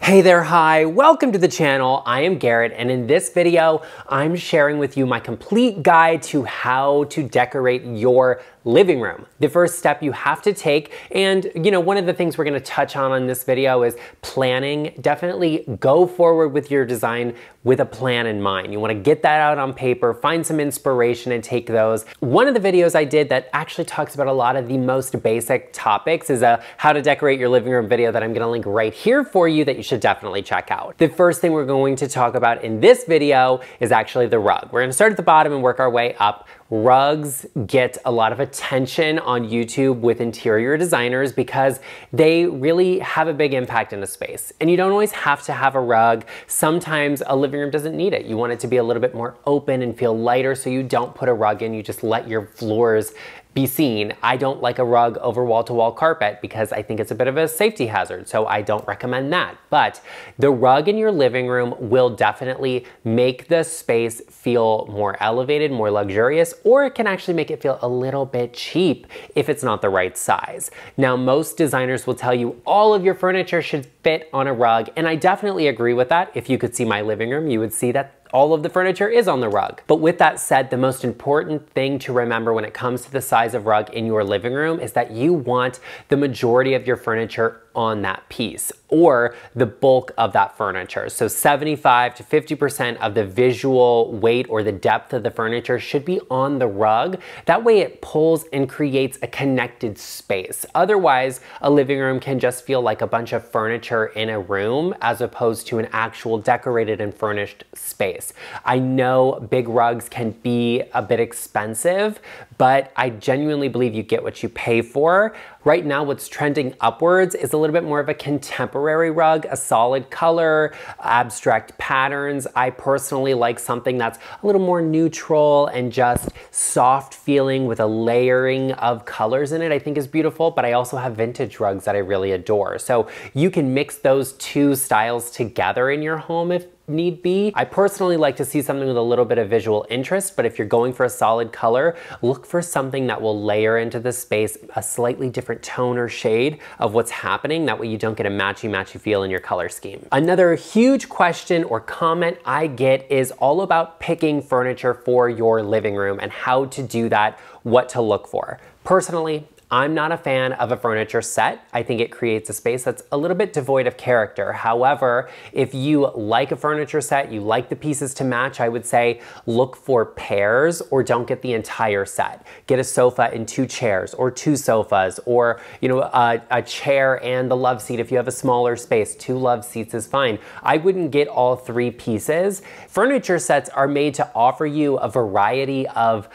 Hey there, hi, welcome to the channel. I am Garrett, and in this video, I'm sharing with you my complete guide to how to decorate your living room. The first step you have to take, and one of the things we're gonna touch on in this video is planning. Definitely go forward with your design with a plan in mind. You wanna get that out on paper, find some inspiration and take those. One of the videos I did that actually talks about a lot of the most basic topics is a how to decorate your living room video that I'm gonna link right here for you that you should definitely check out. The first thing we're going to talk about in this video is actually the rug. We're gonna start at the bottom and work our way up. Rugs get a lot of attention on YouTube with interior designers because they really have a big impact in a space. And you don't always have to have a rug. Sometimes a living room doesn't need it. You want it to be a little bit more open and feel lighter, so you don't put a rug in, you just let your floors be seen. I don't like a rug over wall-to-wall carpet because I think it's a bit of a safety hazard, so I don't recommend that. But the rug in your living room will definitely make the space feel more elevated, more luxurious, or it can actually make it feel a little bit cheap if it's not the right size. Now, most designers will tell you all of your furniture should fit on a rug, and I definitely agree with that. If you could see my living room, you would see that all of the furniture is on the rug. But with that said, the most important thing to remember when it comes to the size of rug in your living room is that you want the majority of your furniture on that piece, or the bulk of that furniture. So 75 to 50% of the visual weight or the depth of the furniture should be on the rug. That way it pulls and creates a connected space. Otherwise, a living room can just feel like a bunch of furniture in a room as opposed to an actual decorated and furnished space. I know big rugs can be a bit expensive, but I genuinely believe you get what you pay for. Right now, what's trending upwards is a little bit more of a contemporary rug, a solid color, abstract patterns. I personally like something that's a little more neutral and just soft feeling with a layering of colors in it, I think is beautiful, but I also have vintage rugs that I really adore. So you can mix those two styles together in your home if need be. I personally like to see something with a little bit of visual interest, but if you're going for a solid color, look for something that will layer into the space a slightly different tone or shade of what's happening. That way you don't get a matchy-matchy feel in your color scheme. Another huge question or comment I get is all about picking furniture for your living room and how to do that, what to look for. Personally, I'm not a fan of a furniture set. I think it creates a space that's a little bit devoid of character. However, if you like a furniture set, you like the pieces to match, I would say look for pairs or don't get the entire set. Get a sofa and two chairs or two sofas, or a chair and the love seat if you have a smaller space. Two love seats is fine. I wouldn't get all three pieces. Furniture sets are made to offer you a variety of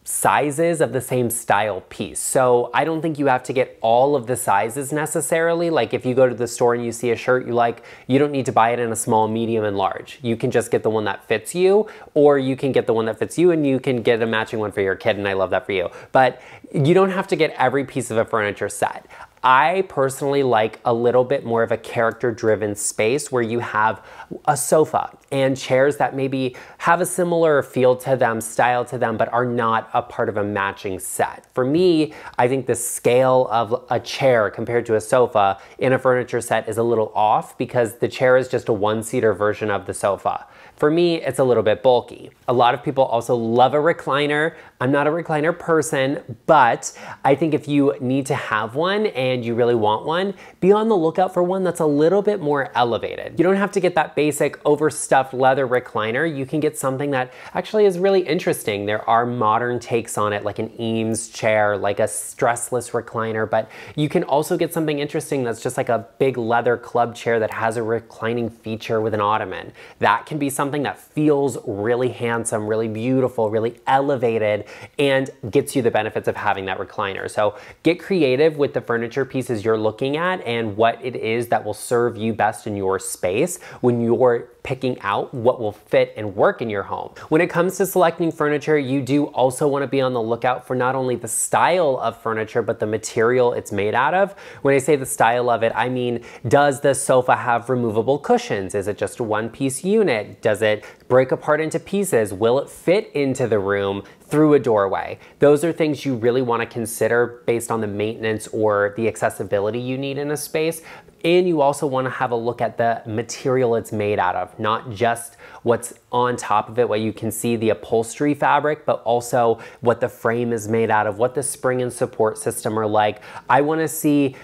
sizes of the same style piece. So I don't think you have to get all of the sizes necessarily. Like if you go to the store and you see a shirt you like, you don't need to buy it in a small, medium, and large. You can just get the one that fits you, or you can get the one that fits you and you can get a matching one for your kid, and I love that for you. But you don't have to get every piece of a furniture set. I personally like a little bit more of a character-driven space where you have a sofa and chairs that maybe have a similar feel to them, style to them, but are not a part of a matching set. For me, I think the scale of a chair compared to a sofa in a furniture set is a little off because the chair is just a one-seater version of the sofa. For me, it's a little bit bulky. A lot of people also love a recliner. I'm not a recliner person, but I think if you need to have one and you really want one, be on the lookout for one that's a little bit more elevated. You don't have to get that basic overstuffed leather recliner. You can get something that actually is really interesting. There are modern takes on it, like an Eames chair, like a stressless recliner, but you can also get something interesting that's just like a big leather club chair that has a reclining feature with an ottoman. That can be something that feels really handsome, really beautiful, really elevated, and gets you the benefits of having that recliner. So get creative with the furniture pieces you're looking at and what it is that will serve you best in your space when you're picking out what will fit and work in your home. When it comes to selecting furniture, you do also want to be on the lookout for not only the style of furniture, but the material it's made out of. When I say the style of it, I mean, does the sofa have removable cushions? Is it just a one-piece unit? Does it break apart into pieces? Will it fit into the room through a doorway? Those are things you really want to consider based on the maintenance or the accessibility you need in a space. And you also want to have a look at the material it's made out of, not just what's on top of it, what you can see, the upholstery fabric, but also what the frame is made out of, what the spring and support system are like. I want to see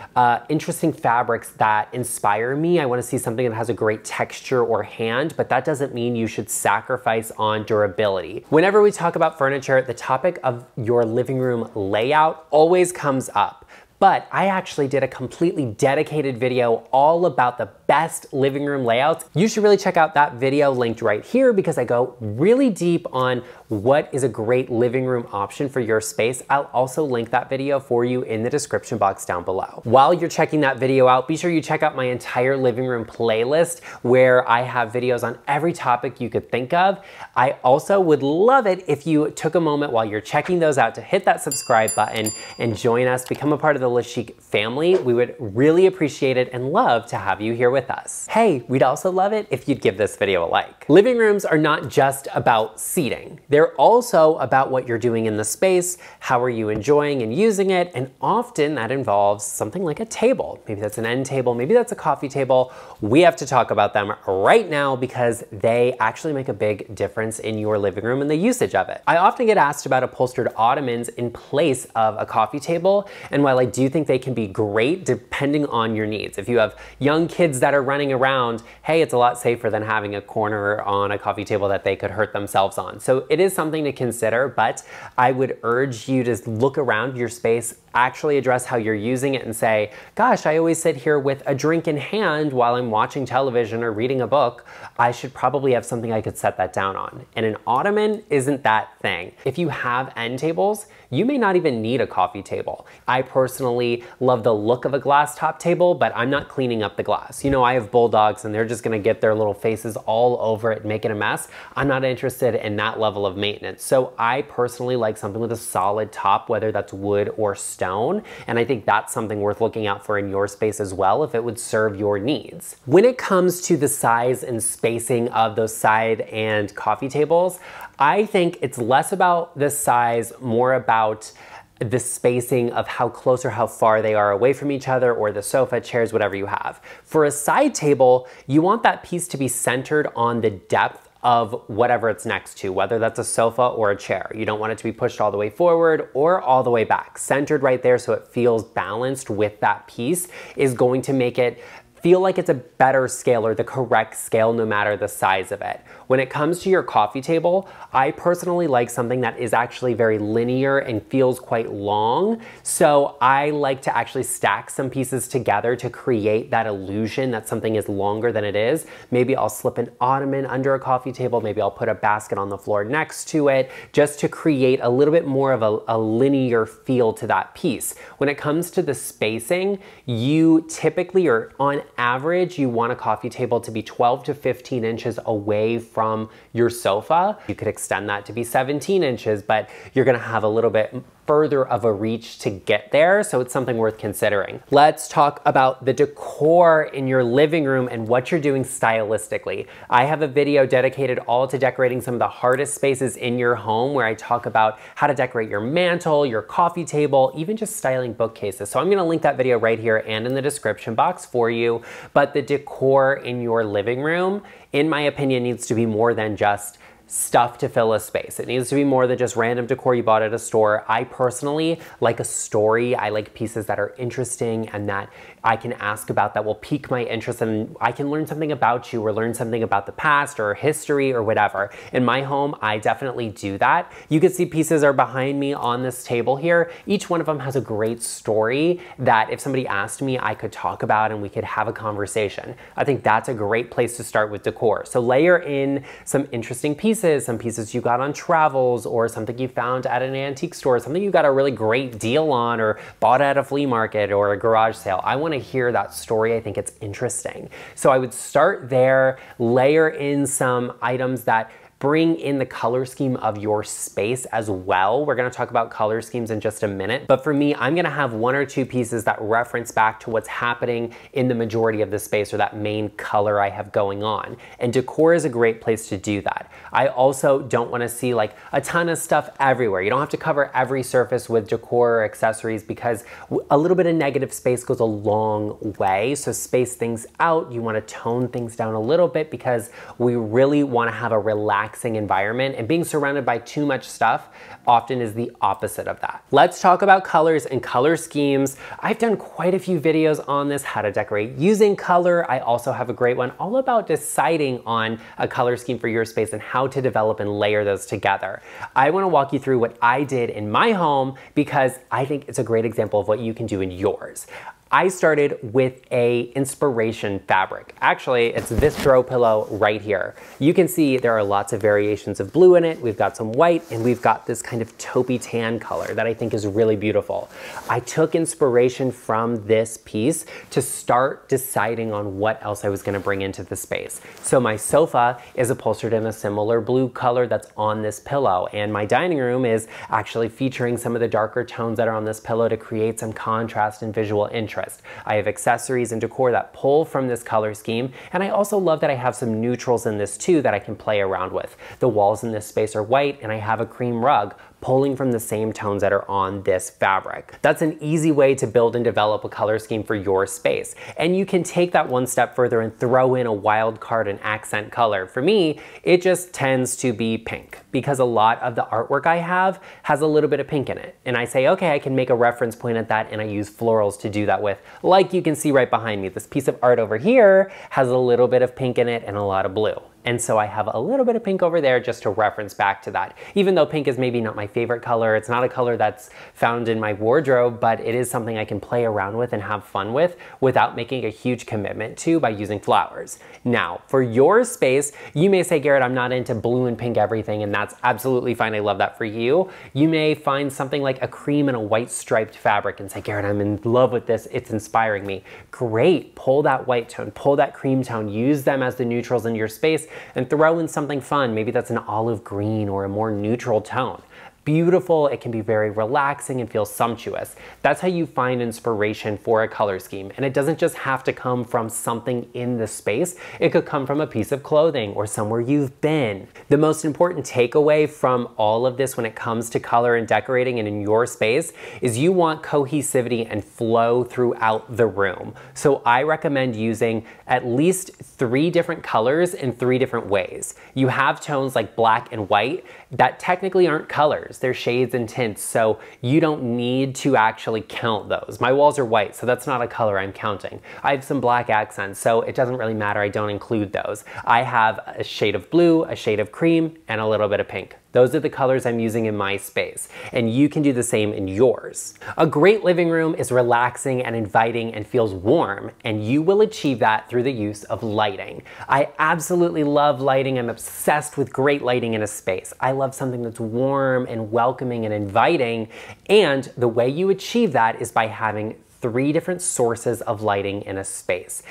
interesting fabrics that inspire me. I want to see something that has a great texture or hand, but that doesn't mean you should sacrifice on durability. Whenever we talk about furniture, the topic of your living room layout always comes up. But I actually did a completely dedicated video all about the best living room layouts. You should really check out that video linked right here because I go really deep on what is a great living room option for your space. I'll also link that video for you in the description box down below. While you're checking that video out, be sure you check out my entire living room playlist where I have videos on every topic you could think of. I also would love it if you took a moment while you're checking those out to hit that subscribe button and join us, become a part of the LeChic family. We would really appreciate it and love to have you here with us. Hey, we'd also love it if you'd give this video a like. Living rooms are not just about seating. They're also about what you're doing in the space, how are you enjoying and using it, and often that involves something like a table. Maybe that's an end table, maybe that's a coffee table. We have to talk about them right now because they actually make a big difference in your living room and the usage of it. I often get asked about upholstered ottomans in place of a coffee table, and while I do think they can be great depending on your needs. If you have young kids that are running around, hey, it's a lot safer than having a corner on a coffee table that they could hurt themselves on. So it is something to consider, but I would urge you to look around your space, actually address how you're using it and say, gosh, I always sit here with a drink in hand while I'm watching television or reading a book. I should probably have something I could set that down on. And an ottoman isn't that thing. If you have end tables, you may not even need a coffee table. I personally love the look of a glass top table, but I'm not cleaning up the glass. You know, I have bulldogs and they're just gonna get their little faces all over it, making a mess. I'm not interested in that level of maintenance. So I personally like something with a solid top, whether that's wood or stone. And I think that's something worth looking out for in your space as well, if it would serve your needs. When it comes to the size and spacing of those side and coffee tables, I think it's less about the size, more about the spacing of how close or how far they are away from each other, or the sofa, chairs, whatever you have. For a side table, you want that piece to be centered on the depth of whatever it's next to, whether that's a sofa or a chair. You don't want it to be pushed all the way forward or all the way back. Centered right there so it feels balanced with that piece is going to make it feel like it's a better scale or the correct scale no matter the size of it. When it comes to your coffee table, I personally like something that is actually very linear and feels quite long. So I like to actually stack some pieces together to create that illusion that something is longer than it is. Maybe I'll slip an ottoman under a coffee table. Maybe I'll put a basket on the floor next to it just to create a little bit more of a linear feel to that piece. When it comes to the spacing, you typically, or on average, you want a coffee table to be 12 to 15 inches away from your sofa. You could extend that to be 17 inches, but you're gonna have a little bit further of a reach to get there, so it's something worth considering. Let's talk about the decor in your living room and what you're doing stylistically. I have a video dedicated all to decorating some of the hardest spaces in your home where I talk about how to decorate your mantle, your coffee table, even just styling bookcases. So I'm gonna link that video right here and in the description box for you. But the decor in your living room, in my opinion, needs to be more than just stuff to fill a space. It needs to be more than just random decor you bought at a store. I personally like a story. I like pieces that are interesting and that I can ask about, that will pique my interest, and I can learn something about you or learn something about the past or history or whatever. In my home, I definitely do that. You can see pieces are behind me on this table here. Each one of them has a great story that if somebody asked me, I could talk about and we could have a conversation. I think that's a great place to start with decor. So layer in some interesting pieces, some pieces you got on travels or something you found at an antique store, something you got a really great deal on or bought at a flea market or a garage sale. I want to hear that story. I think it's interesting. So I would start there, layer in some items that bring in the color scheme of your space as well. We're gonna talk about color schemes in just a minute, but for me, I'm gonna have one or two pieces that reference back to what's happening in the majority of the space or that main color I have going on. And decor is a great place to do that. I also don't wanna see like a ton of stuff everywhere. You don't have to cover every surface with decor or accessories because a little bit of negative space goes a long way. So space things out. You wanna tone things down a little bit because we really wanna have a relaxing environment, and being surrounded by too much stuff often is the opposite of that. Let's talk about colors and color schemes. I've done quite a few videos on this, how to decorate using color. I also have a great one all about deciding on a color scheme for your space and how to develop and layer those together. I wanna walk you through what I did in my home because I think it's a great example of what you can do in yours. I started with a inspiration fabric. Actually, it's this throw pillow right here. You can see there are lots of variations of blue in it. We've got some white and we've got this kind of taupey tan color that I think is really beautiful. I took inspiration from this piece to start deciding on what else I was gonna bring into the space. So my sofa is upholstered in a similar blue color that's on this pillow, and my dining room is actually featuring some of the darker tones that are on this pillow to create some contrast and visual interest. I have accessories and decor that pull from this color scheme, and I also love that I have some neutrals in this too that I can play around with. The walls in this space are white, and I have a cream rug pulling from the same tones that are on this fabric. That's an easy way to build and develop a color scheme for your space. And you can take that one step further and throw in a wild card and accent color. For me, it just tends to be pink because a lot of the artwork I have has a little bit of pink in it. And I say, okay, I can make a reference point at that, and I use florals to do that with. Like you can see right behind me, this piece of art over here has a little bit of pink in it and a lot of blue. And so I have a little bit of pink over there just to reference back to that. Even though pink is maybe not my favorite color, it's not a color that's found in my wardrobe, but it is something I can play around with and have fun with without making a huge commitment to by using flowers. Now, for your space, you may say, Garrett, I'm not into blue and pink everything, and that's absolutely fine. I love that for you. You may find something like a cream and a white striped fabric and say, Garrett, I'm in love with this. It's inspiring me. Great. Pull that white tone, pull that cream tone, use them as the neutrals in your space, and throw in something fun. Maybe that's an olive green or a more neutral tone. Beautiful, it can be very relaxing and feel sumptuous. That's how you find inspiration for a color scheme. And it doesn't just have to come from something in the space. It could come from a piece of clothing or somewhere you've been. The most important takeaway from all of this when it comes to color and decorating and in your space is you want cohesivity and flow throughout the room. So I recommend using at least 3 different colors in 3 different ways. You have tones like black and white that technically aren't colors. They're shades and tints, so you don't need to actually count those. My walls are white, so that's not a color I'm counting. I have some black accents, so it doesn't really matter. I don't include those. I have a shade of blue, a shade of cream, and a little bit of pink. Those are the colors I'm using in my space, and you can do the same in yours. A great living room is relaxing and inviting and feels warm, and you will achieve that through the use of lighting. I absolutely love lighting. I'm obsessed with great lighting in a space. I love something that's warm and welcoming and inviting, and the way you achieve that is by having 3 different sources of lighting in a space.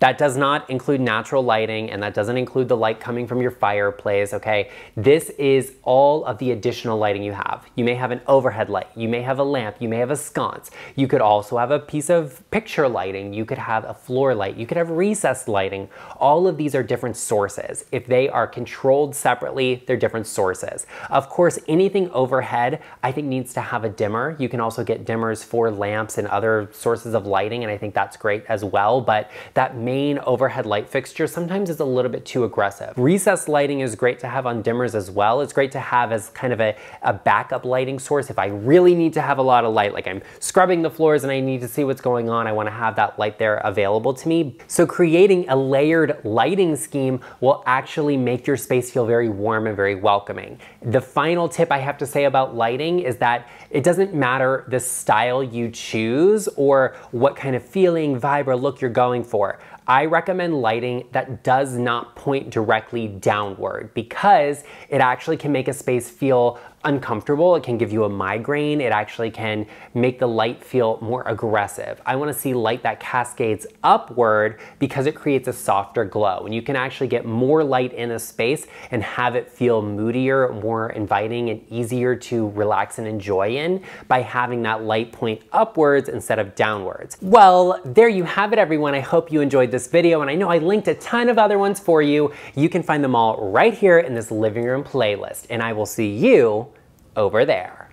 That does not include natural lighting, and that doesn't include the light coming from your fireplace, okay? This is all of the additional lighting you have. You may have an overhead light, you may have a lamp, you may have a sconce. You could also have a piece of picture lighting, you could have a floor light, you could have recessed lighting. All of these are different sources. If they are controlled separately, they're different sources. Of course, anything overhead, I think needs to have a dimmer. You can also get dimmers for lamps and other sources of lighting, and I think that's great as well, but that main overhead light fixture sometimes is a little bit too aggressive. Recessed lighting is great to have on dimmers as well. It's great to have as kind of a backup lighting source. If I really need to have a lot of light, like I'm scrubbing the floors and I need to see what's going on, I want to have that light there available to me. So creating a layered lighting scheme will actually make your space feel very warm and very welcoming. The final tip I have to say about lighting is that it doesn't matter the style you choose or what kind of feeling, vibe, or look you're going for. I recommend lighting that does not point directly downward because it actually can make a space feel uncomfortable. It can give you a migraine. It actually can make the light feel more aggressive. I want to see light that cascades upward because it creates a softer glow. And you can actually get more light in a space and have it feel moodier, more inviting, and easier to relax and enjoy in by having that light point upwards instead of downwards. Well, there you have it, everyone. I hope you enjoyed this video, and I know I linked a ton of other ones for you. You can find them all right here in this living room playlist, and I will see you over there.